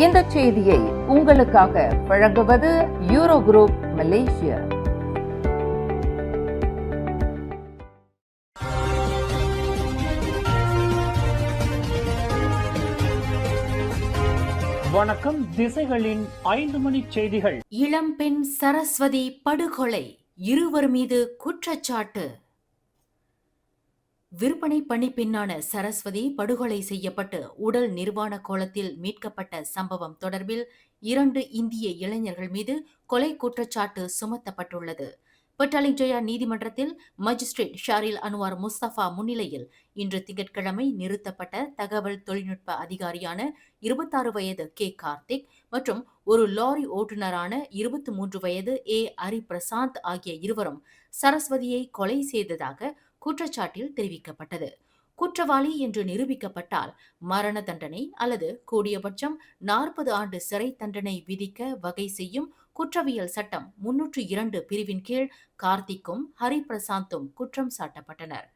இந்த செய்தியை உங்களுக்காக வழங்குவது யூரோ குரூப் மலேசியா. வணக்கம். திசைகளின் 5 மணி செய்திகள். இளம்பெண் சரஸ்வதி படுகொலை, இருவர் மீது குற்றச்சாட்டு. விற்பனை பணிப்பெண்ணான சரஸ்வதி படுகொலை செய்யப்பட்டு உடல் நிர்வாண கோலத்தில் மீட்கப்பட்ட சம்பவம் தொடர்பில் 2 இந்திய இளைஞர்கள் மீது கொலை குற்றச்சாட்டு சுமத்தப்பட்டுள்ளது. பட்டாலிங் ஜெயா நீதிமன்றத்தில் மஜிஸ்ட்ரேட் ஷாரில் அன்வார் முஸ்தபா முன்னிலையில் இன்று திங்கட்கிழமை நிறுத்தப்பட்ட தகவல் தொழில்நுட்ப அதிகாரியான 26 வயது கே கார்த்திக் மற்றும் ஒரு லாரி ஓட்டுநரான 23 வயது ஏ ஹரிபிரசாந்த் ஆகிய இருவரும் சரஸ்வதியை கொலை செய்ததாக குற்றச்சாட்டில் தெரிவிக்கப்பட்டது. குற்றவாளி என்று நிரூபிக்கப்பட்டால் மரண தண்டனை அல்லது கூடியபட்சம் 40 ஆண்டு சிறை தண்டனை விதிக்க வகை செய்யும் குற்றவியல் சட்டம் 302 பிரிவின் கீழ் கார்த்திக்கும் ஹரிபிரசாந்தும் குற்றம் சாட்டப்பட்டனர்.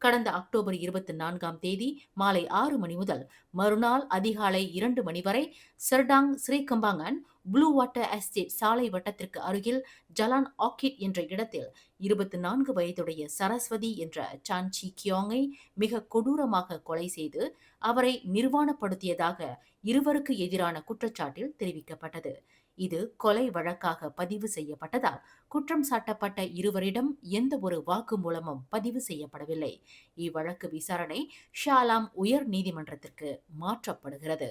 கடந்த அக்டோபர் 24ஆம் தேதி மாலை 6 மணி முதல் மறுநாள் அதிகாலை 2 மணி வரை சர்டாங் ஸ்ரீகம்பாங்கன் ப்ளூ வாட்டர் எஸ்டேட் சாலை வட்டத்திற்கு அருகில் ஜலான் ஆர்கிட் என்ற இடத்தில் 24 வயதுடைய சரஸ்வதி என்ற சான்சி கியோங்கை மிக கொடூரமாக கொலை செய்து அவரை நிர்வாணப்படுத்தியதாக இருவருக்கு எதிரான குற்றச்சாட்டில் தெரிவிக்கப்பட்டது. இது கொலை வழக்காக பதிவு செய்யப்பட்டதால் குற்றம் சாட்டப்பட்ட இருவரிடம் எந்த ஒரு வாக்குமூலமும் பதிவு செய்யப்படவில்லை. இவ்வழக்கு விசாரணை ஷாலாம் உயர் நீதிமன்றத்திற்கு மாற்றப்படுகிறது.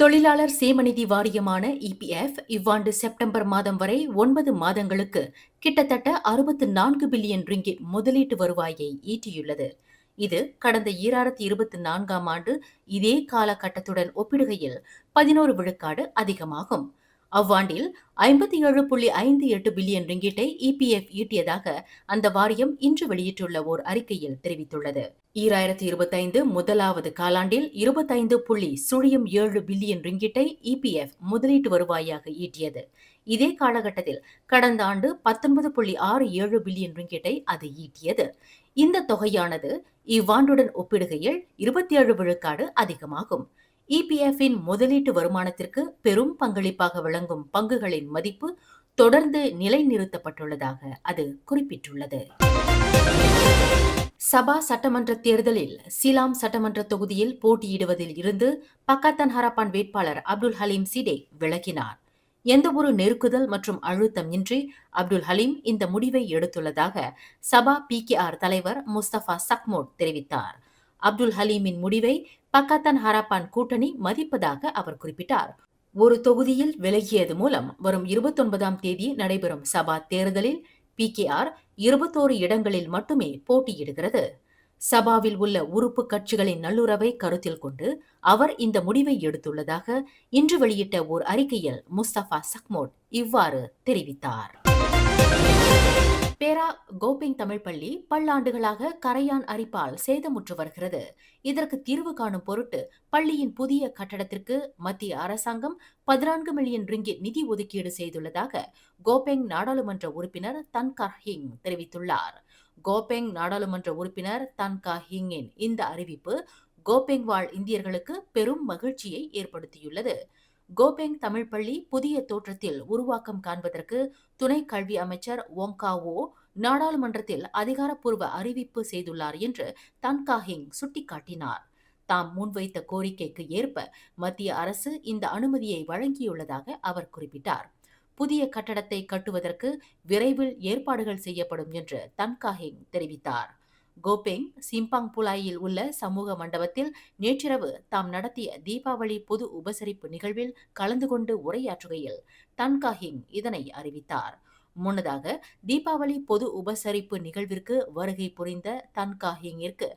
தொழிலாளர் சேமநிதி வாரியமான இபிஎஃப் இவ்வாண்டு செப்டம்பர் மாதம் வரை 9 மாதங்களுக்கு கிட்டத்தட்ட 64 பில்லியன் ரிங்கிட் முதலீட்டு வருவாயை ஈட்டியுள்ளது. இது கடந்த 2024ஆம் ஆண்டு இதே காலகட்டத்துடன் ஒப்பிடுகையில் 11 விழுக்காடு அதிகமாகும். அவ்வாண்டில் 57.58 பில்லியன் ரிங்கிட்டை இபிஎஃப் ஈட்டியதாக அந்த வாரியம் இன்று வெளியிட்டுள்ள ஓர் அறிக்கையில் தெரிவித்துள்ளது. 2025 முதலாவது காலாண்டில் 25.07 பில்லியன் ரிங்கிட்டை இபிஎஃப் முதலீட்டு வருவாயாக ஈட்டியது. இதே காலகட்டத்தில் கடந்த ஆண்டு 19.67 பில்லியன் ரிங்கிட்டை அது ஈட்டியது. இந்த தொகையானது இவ்வாண்டுடன் ஒப்பிடுகையில் 27 விழுக்காடு அதிகமாகும். இபிஎஃப்பின் முதலீட்டு வருமானத்திற்கு பெரும் பங்களிப்பாக விளங்கும் பங்குகளின் மதிப்பு தொடர்ந்து நிலைநிறுத்தப்பட்டுள்ளதாக அது குறிப்பிட்டுள்ளது. சபா சட்டமன்ற தேர்தலில் சிலாம் சட்டமன்ற தொகுதியில் போட்டியிடுவதில் இருந்து பக்காத்தான் ஹராப்பான் வேட்பாளர் அப்துல் ஹலீம் சிடேக் விலகினார். எந்தவொரு நெருக்குதல் மற்றும் அழுத்தம் இன்றி அப்துல் ஹலீம் இந்த முடிவை எடுத்துள்ளதாக சபா பிகேஆர் தலைவர் முஸ்தபா சக்மோட் தெரிவித்தார். அப்துல் ஹலீமின் முடிவை பக்காத்தான் ஹராப்பான் கூட்டணி மதிப்பதாக அவர் குறிப்பிட்டார். ஒரு தொகுதியில் விலகியது மூலம் வரும் 29ஆம் தேதி நடைபெறும் சபா தேர்தலில் பிகேஆர் 21 இடங்களில் மட்டுமே போட்டியிடுகிறது. சபாவில் உள்ள உறுப்பு கட்சிகளின் நல்லுறவை கருத்தில் கொண்டு அவர் இந்த முடிவை எடுத்துள்ளதாக இன்று வெளியிட்ட ஓர் அறிக்கையில் முஸ்தபா சக்மோட் இவ்வாறு தெரிவித்தார். பேரா கோபெங் தமிழ் பள்ளி பல்லாண்டுகளாக கரையான் அரிப்பால் சேதமுற்று வருகிறது. இதற்கு தீர்வு காணும் பொருட்டு பள்ளியின் புதிய கட்டடத்திற்கு மத்திய அரசாங்கம் 14 மில்லியன் ரிங்கிட் நிதி ஒதுக்கீடு செய்துள்ளதாக கோபெங் நாடாளுமன்ற உறுப்பினர் தன் கார் ஹிங் தெரிவித்துள்ளார். கோபெங் நாடாளுமன்ற உறுப்பினர் தன் கா ஹிங்கின் இந்த அறிவிப்பு கோபெங் வாழ் இந்தியர்களுக்கு பெரும் மகிழ்ச்சியை ஏற்படுத்தியுள்ளது. கோபெங் தமிழ் பள்ளி புதிய தோற்றத்தில் உருவாக்கம் காண்பதற்கு துணை கல்வி அமைச்சர் ஓங்காவோ நாடாளுமன்றத்தில் அதிகாரப்பூர்வ அறிவிப்பு செய்துள்ளார் என்று தன் கா ஹிங் சுட்டிக்காட்டினார். தாம் முன்வைத்த கோரிக்கைக்கு ஏற்ப மத்திய அரசு இந்த அனுமதியை வழங்கியுள்ளதாக அவர் குறிப்பிட்டார். புதிய கட்டடத்தை கட்டுவதற்கு விரைவில் ஏற்பாடுகள் செய்யப்படும் என்று தன் கா ஹிங் தெரிவித்தார். கோபெங் சிம்பாங் புலாயில் உள்ள சமூக மண்டபத்தில் நேற்றிரவு தாம் நடத்திய தீபாவளி பொது உபசரிப்பு நிகழ்வில் கலந்து கொண்டு உரையாற்றுகையில் தன் கா ஹிங் இதனை அறிவித்தார். முன்னதாக தீபாவளி பொது உபசரிப்பு நிகழ்விற்கு வருகை புரிந்த தன் கா ஹிங்கிற்கு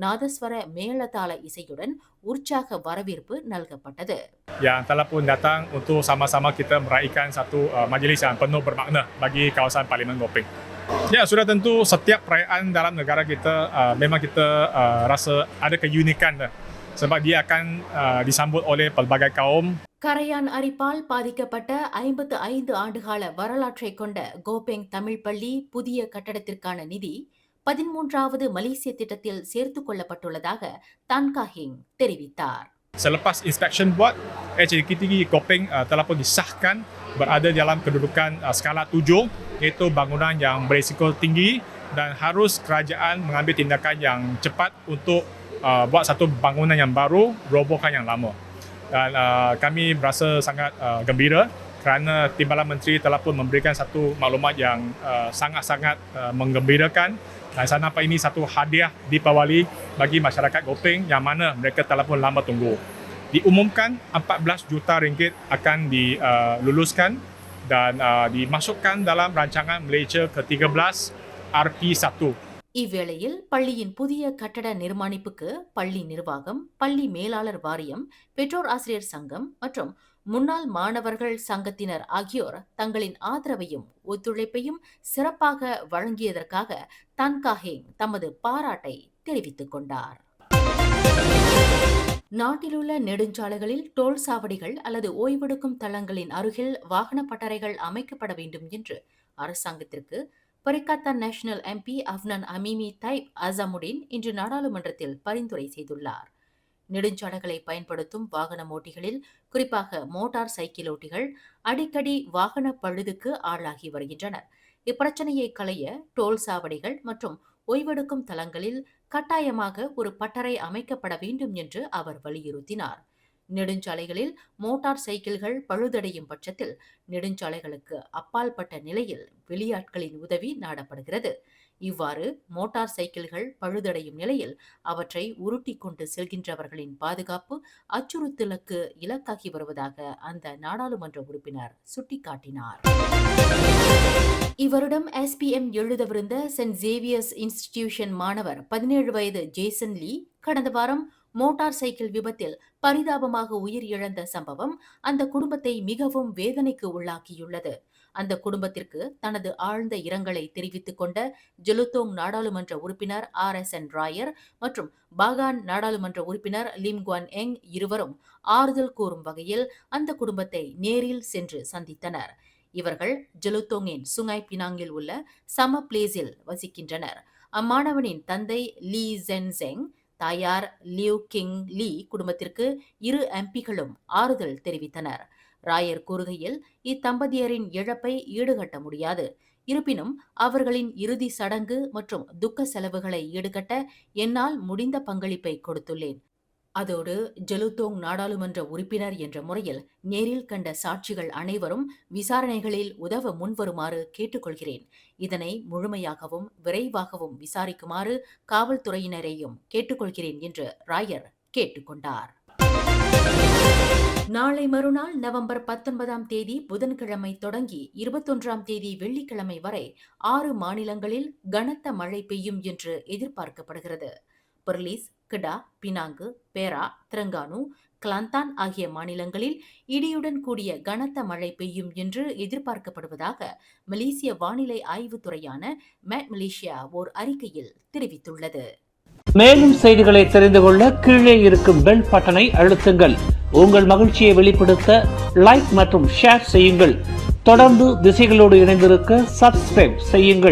நாதஸ்வர மேளதாள இசையுடன் உற்சாக வரவேற்பு நல்கப்பட்டது. Yang telah pun datang untuk sama-sama kita meraihkan satu majlis yang penuh bermakna bagi kawasan Parlimen Gopeng. Ya, sudah tentu setiap perayaan dalam negara kita memang kita rasa ada keunikan sebab dia akan disambut oleh pelbagai kaum. கரையான் அரிப்பால் பாதிக்கப்பட்ட 55 ஆண்டுகால வரலாற்றை கொண்ட கோபெங் தமிழ் பள்ளி புதிய கட்டடத்திற்கான நிதி 13வது மலேசிய திட்டத்தில் சேர்த்துக் கொள்ளப்பட்டுள்ளதாக தன் கா ஹிங் தெரிவித்தார். Selepas inspection buat, HDK3 Kopeng telah pun disahkan berada dalam kedudukan skala 7, iaitu bangunan yang berisiko tinggi dan harus kerajaan mengambil tindakan yang cepat untuk buat satu bangunan yang baru, robohkan yang lama. Dan kami berasa sangat gembira kerana Timbalan Menteri telah pun memberikan satu maklumat yang sangat-sangat menggembirakan, dan saya nampak ini satu hadiah Deepawali bagi masyarakat Kopeng yang mana mereka telah pun lama tunggu. Diumumkan 14 juta ringgit akan diluluskan dan dimasukkan dalam rancangan Malaysia ke-13 RP1. இவ்வேளையில் பள்ளியின் புதிய கட்டட நிர்மாணிப்புக்கு பள்ளி நிர்வாகம், பள்ளி மேலாளர் வாரியம், பெற்றோர் ஆசிரியர் சங்கம் மற்றும் முன்னாள் மாணவர்கள் சங்கத்தினர் ஆகியோர் தங்களின் ஆதரவையும் ஒத்துழைப்பையும் சிறப்பாக வழங்கியதற்காக தான் கா ஹெங் தமது பாராட்டை தெரிவித்துக் கொண்டார். நாட்டிலுள்ள நெடுஞ்சாலைகளில் டோல் சாவடிகள் அல்லது ஓய்வெடுக்கும் தளங்களின் அருகில் வாகன பட்டறைகள் அமைக்கப்பட வேண்டும் என்று அரசாங்கத்திற்கு பரிகாத்தான் நேஷனல் எம்பி அஃப்னான் அமீமி தைப் அசாமுடீன் இன்று நாடாளுமன்றத்தில் பரிந்துரை செய்துள்ளார். நெடுஞ்சாலைகளை பயன்படுத்தும் வாகன ஓட்டிகளில் குறிப்பாக மோட்டார் சைக்கிளோட்டிகள் அடிக்கடி வாகன பழுதுக்கு ஆளாகி வருகின்றனர். இப்பிரச்சனையை களைய டோல் சாவடிகள் மற்றும் ஓய்வெடுக்கும் தளங்களில் கட்டாயமாக ஒரு பட்டறை அமைக்கப்பட வேண்டும் என்று அவர் வலியுறுத்தினார். நெடுஞ்சாலைகளில் மோட்டார் சைக்கிள்கள் பழுதடையும் பட்சத்தில் நெடுஞ்சாலைகளுக்கு அப்பால்பட்ட நிலையில் வெளியாட்களின் உதவி நாடப்படுகிறது. இவ்வாறு மோட்டார் சைக்கிள்கள் பழுதடையும் நிலையில் அவற்றை உருட்டி கொண்டு செல்கின்றவர்களின் பாதுகாப்பு அச்சுறுத்தலுக்கு இலக்காகி வருவதாக அந்த நாடாளுமன்ற உறுப்பினர் சுட்டிக்காட்டினார். இவருடம் SPM எழுதவிருந்த சென்ட் சேவியர்ஸ் இன்ஸ்டிடியூஷன் மாணவர் 17 வயது ஜேசன் லீ கடந்த வாரம் மோட்டார் சைக்கிள் விபத்தில் பரிதாபமாக உயிர் இழந்த சம்பவம் அந்த குடும்பத்தை மிகவும் வேதனைக்கு உள்ளாக்கியுள்ளது. அந்த குடும்பத்திற்கு தனது ஆழ்ந்த இரங்கலை தெரிவித்துக் கொண்ட ஜெலுத்தோங் நாடாளுமன்ற உறுப்பினர் RSN ராயர் மற்றும் பாகான் நாடாளுமன்ற உறுப்பினர் லிம் குவான் எங் இருவரும் ஆறுதல் கூறும் வகையில் அந்த குடும்பத்தை நேரில் சென்று சந்தித்தனர். இவர்கள் ஜெலுத்தோங்கின் சுங்காய் பினாங்கில் உள்ள சம பிளேஸில் வசிக்கின்றனர். அம்மாணவனின் தந்தை லீ ஜென்செங், தாயார் லியூ கிங் லீ குடும்பத்திற்கு 2 எம்பிகளும் ஆறுதல் தெரிவித்தனர். ராயர் கூறுகையில், இத்தம்பதியரின் இழப்பை ஈடுகட்ட முடியாது. இருப்பினும் அவர்களின் இறுதி சடங்கு மற்றும் துக்க செலவுகளை ஈடுகட்ட என்னால் முடிந்த பங்களிப்பை கொடுத்துள்ளேன். அதோடு ஜெலுத்தோங் நாடாளுமன்ற உறுப்பினர் என்ற முறையில் நேரில் கண்ட சாட்சிகள் அனைவரும் விசாரணைகளில் உதவ முன்வருமாறு கேட்டுக்கொள்கிறேன். இதனை முழுமையாகவும் விரைவாகவும் விசாரிக்குமாறு காவல்துறையினரையும் கேட்டுக்கொள்கிறேன் என்று ராயர் கேட்டுக்கொண்டார். நாளை மறுநாள் நவம்பர் 19ஆம் தேதி புதன்கிழமை தொடங்கி 21ஆம் தேதி வெள்ளிக்கிழமை வரை 6 மாநிலங்களில் கனத்த மழை பெய்யும் என்று எதிர்பார்க்கப்படுகிறது. பெர்லிஸ், கிடா, பினாங்கு, பேரா, திரங்கானு, கிளாந்தான் ஆகிய மாநிலங்களில் இடியுடன் கூடிய கனத்த மழை பெய்யும் என்று எதிர்பார்க்கப்படுவதாக மலேசிய வானிலை ஆய்வுத்துறையான மேட் மலேசியா ஓர் அறிக்கையில் தெரிவித்துள்ளது. மேலும் செய்திகளை தெரிந்து கொள்ள கீழே இருக்கும் பெல் பட்டனை அழுத்துங்கள். உங்கள் மகிழ்ச்சியை வெளிப்படுத்த லைக் மற்றும் ஷேர் செய்யுங்கள். தொடர்ந்து திசைகளோடு இணைந்திருக்க சப்ஸ்கிரைப் செய்யுங்கள்.